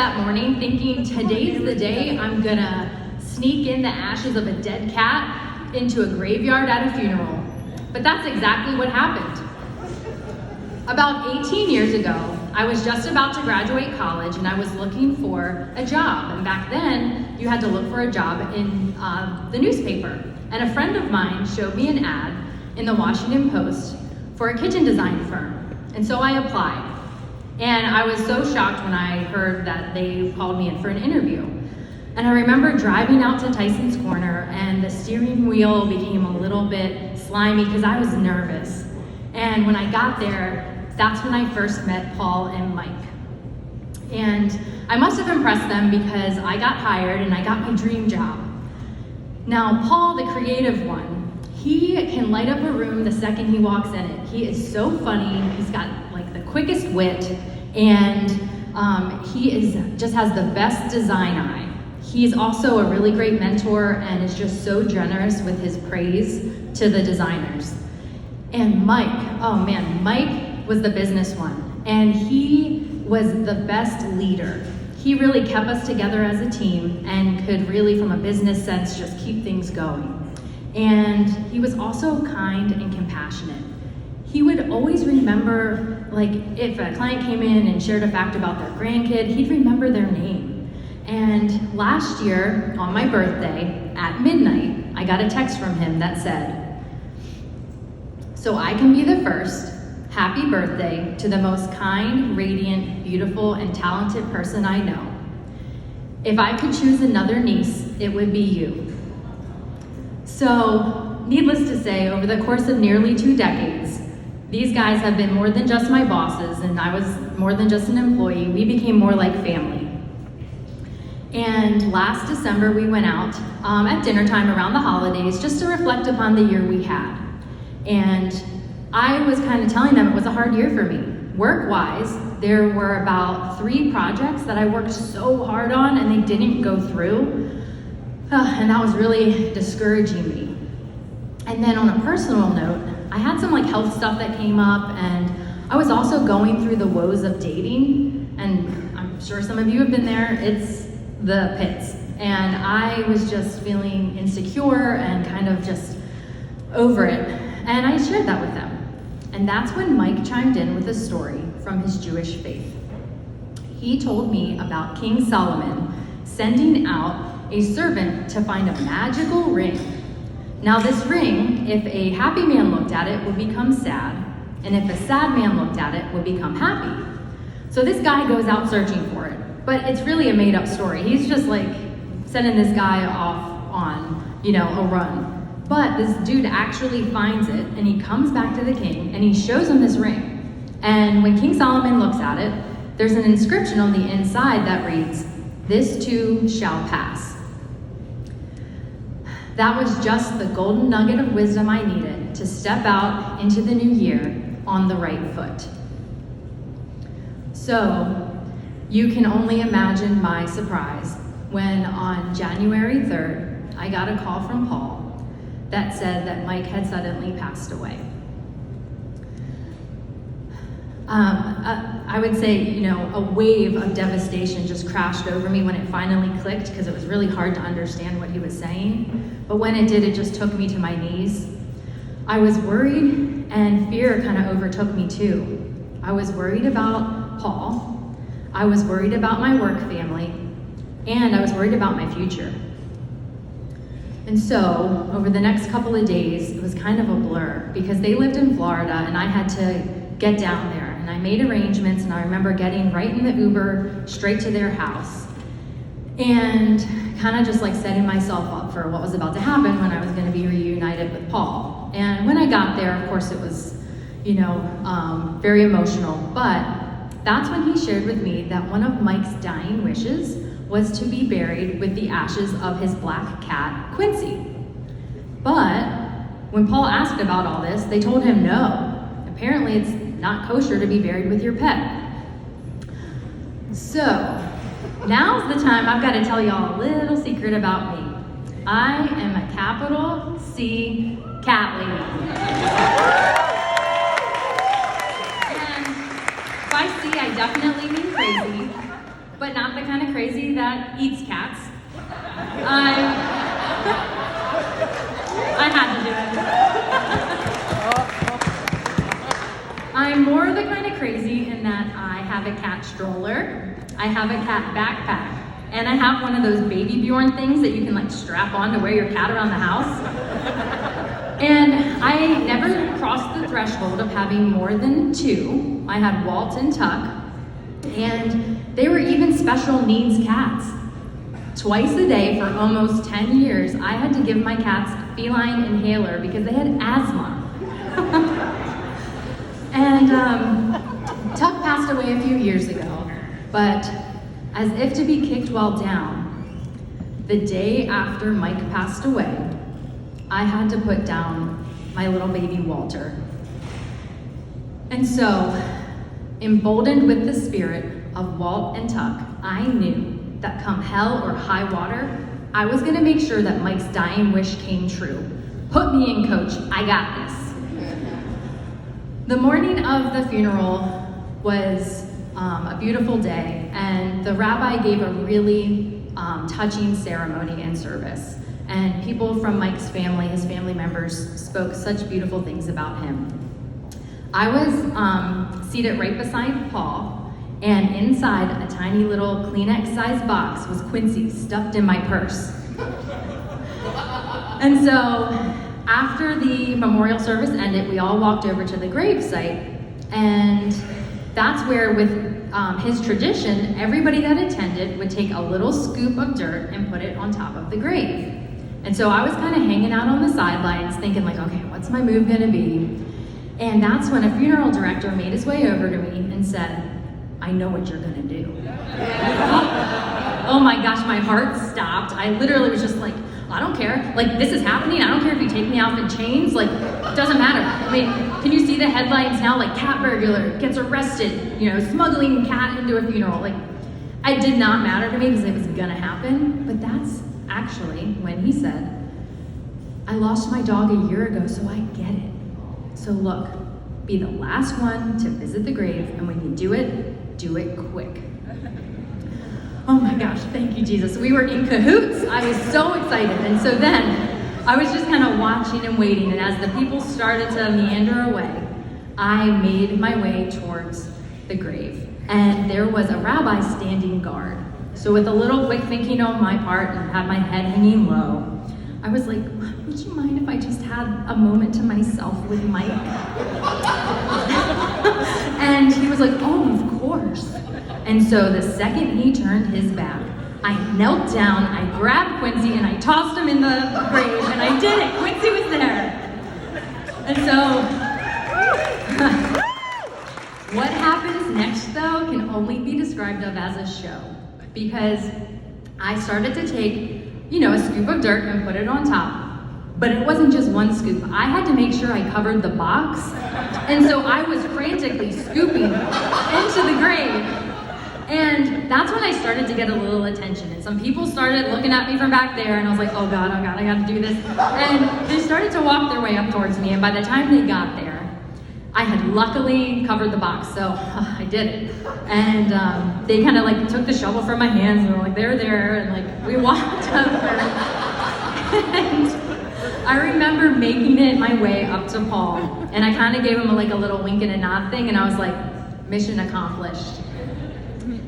that morning thinking today's the day I'm gonna sneak in the ashes of a dead cat into a graveyard at a funeral. But that's exactly what happened. About 18 years ago, I was just about to graduate college and I was looking for a job. And back then, you had to look for a job in the newspaper. And a friend of mine showed me an ad in the Washington Post for a kitchen design firm. And so I applied. And I was so shocked when I heard that they called me in for an interview. And I remember driving out to Tyson's Corner and the steering wheel became a little bit slimy because I was nervous. And when I got there, that's when I first met Paul and Mike. And I must have impressed them because I got hired and I got my dream job. Now, Paul, the creative one, he can light up a room the second he walks in it. He is so funny, he's got like the quickest wit, and just has the best design eye. He's also a really great mentor and is just so generous with his praise to the designers. And Mike, oh man, Mike was the business one, and he was the best leader. He really kept us together as a team and could really, from a business sense, just keep things going. And he was also kind and compassionate. He would always remember, like if a client came in and shared a fact about their grandkid, he'd remember their name. And last year, on my birthday, at midnight, I got a text from him that said, "So I can be the first, happy birthday to the most kind, radiant, beautiful, and talented person I know. If I could choose another niece, it would be you." So, needless to say, over the course of nearly 2 decades, these guys have been more than just my bosses, and I was more than just an employee. We became more like family. And last December, we went out at dinner time around the holidays just to reflect upon the year we had. And I was kind of telling them it was a hard year for me. Work-wise, there were about 3 projects that I worked so hard on and they didn't go through. And that was really discouraging me. And then on a personal note, I had some like health stuff that came up, and I was also going through the woes of dating, and I'm sure some of you have been there. It's the pits. And I was just feeling insecure and kind of just over it. And I shared that with them. And that's when Mike chimed in with a story from his Jewish faith. He told me about King Solomon sending out a servant to find a magical ring. Now this ring, if a happy man looked at it, would become sad, and if a sad man looked at it, would become happy. So this guy goes out searching for it, but it's really a made-up story. He's just like sending this guy off on, a run. But this dude actually finds it, and he comes back to the king, and he shows him this ring. And when King Solomon looks at it, there's an inscription on the inside that reads, "This too shall pass." That was just the golden nugget of wisdom I needed to step out into the new year on the right foot. So, you can only imagine my surprise when on January 3rd, I got a call from Paul that said that Mike had suddenly passed away. I would say, a wave of devastation just crashed over me when it finally clicked, because it was really hard to understand what he was saying. But when it did, it just took me to my knees. I was worried, and fear kind of overtook me too. I was worried about Paul, I was worried about my work family, and I was worried about my future. And so, over the next couple of days, it was kind of a blur, because they lived in Florida, and I had to get down there. And I made arrangements, and I remember getting right in the Uber straight to their house. And kind of just like setting myself up for what was about to happen when I was going to be reunited with Paul. And when I got there, of course, it was, very emotional. But that's when he shared with me that one of Mike's dying wishes was to be buried with the ashes of his black cat, Quincy. But when Paul asked about all this, they told him no. Apparently, it's not kosher to be buried with your pet. So, now's the time I've got to tell y'all a little secret about me. I am a capital C cat lady. And by C, I definitely mean crazy. but not the kind of crazy that eats cats. I had to do it. I'm more the kind of crazy in that I have a cat stroller, I have a cat backpack, and I have one of those baby Bjorn things that you can like strap on to wear your cat around the house. And I never crossed the threshold of having more than two. I had Walt and Tuck, and they were even special needs cats. Twice a day for almost 10 years, I had to give my cats a feline inhaler because they had asthma. And Tuck passed away a few years ago, but as if to be kicked while down, the day after Mike passed away, I had to put down my little baby Walter. And so, emboldened with the spirit of Walt and Tuck, I knew that come hell or high water, I was gonna make sure that Mike's dying wish came true. Put me in, coach, I got this. The morning of the funeral was a beautiful day, and the rabbi gave a really touching ceremony and service. And people from Mike's family, his family members, spoke such beautiful things about him. I was seated right beside Paul, and inside a tiny little Kleenex-sized box was Quincy stuffed in my purse. And so, after the memorial service ended, we all walked over to the gravesite, and that's where, with his tradition, everybody that attended would take a little scoop of dirt and put it on top of the grave. And so I was kind of hanging out on the sidelines thinking like, okay, what's my move gonna be? And that's when a funeral director made his way over to me and said, I know what you're gonna do. Oh my gosh, my heart stopped. I literally was just like, I don't care. Like, this is happening. I don't care if you take me out in chains. Like, it doesn't matter. I mean, can you see the headlines now? Like, cat burglar gets arrested, smuggling cat into a funeral. Like, it did not matter to me because it was gonna happen. But that's actually when he said, I lost my dog a year ago, so I get it. So look, be the last one to visit the grave, and when you do it quick. Oh my gosh, thank you, Jesus. We were in cahoots. I was so excited. And so then I was just kind of watching and waiting. And as the people started to meander away, I made my way towards the grave. And there was a rabbi standing guard. So with a little quick thinking on my part and had my head hanging low, I was like, would you mind if I just had a moment to myself with Mike? And he was like, oh, of course. And so the second he turned his back, I knelt down, I grabbed Quincy, and I tossed him in the grave, and I did it. Quincy was there. And so, what happens next, though, can only be described of as a show. Because I started to take, a scoop of dirt and put it on top. But it wasn't just one scoop. I had to make sure I covered the box. And so I was frantically scooping into the grave. And that's when I started to get a little attention. And some people started looking at me from back there, and I was like, oh God, I gotta do this. And they started to walk their way up towards me, and by the time they got there, I had luckily covered the box, so I did it. And they kind of took the shovel from my hands, and they were like, they're there, and we walked over. And I remember making it my way up to Paul, and I kind of gave him a little wink and a nod thing, and I was like, mission accomplished.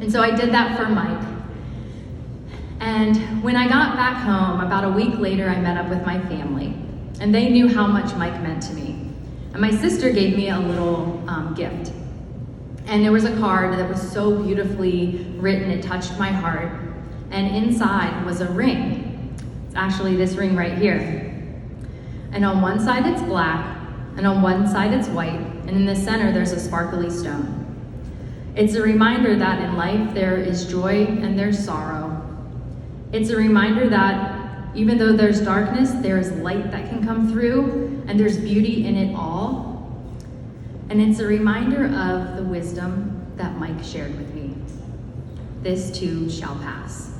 And so I did that for Mike. And when I got back home, about a week later, I met up with my family. And they knew how much Mike meant to me. And my sister gave me a little gift. And there was a card that was so beautifully written, it touched my heart. And inside was a ring. It's actually this ring right here. And on one side it's black, and on one side it's white, and in the center there's a sparkly stone. It's a reminder that in life there is joy and there's sorrow. It's a reminder that even though there's darkness, there's light that can come through, and there's beauty in it all. And it's a reminder of the wisdom that Mike shared with me. This too shall pass.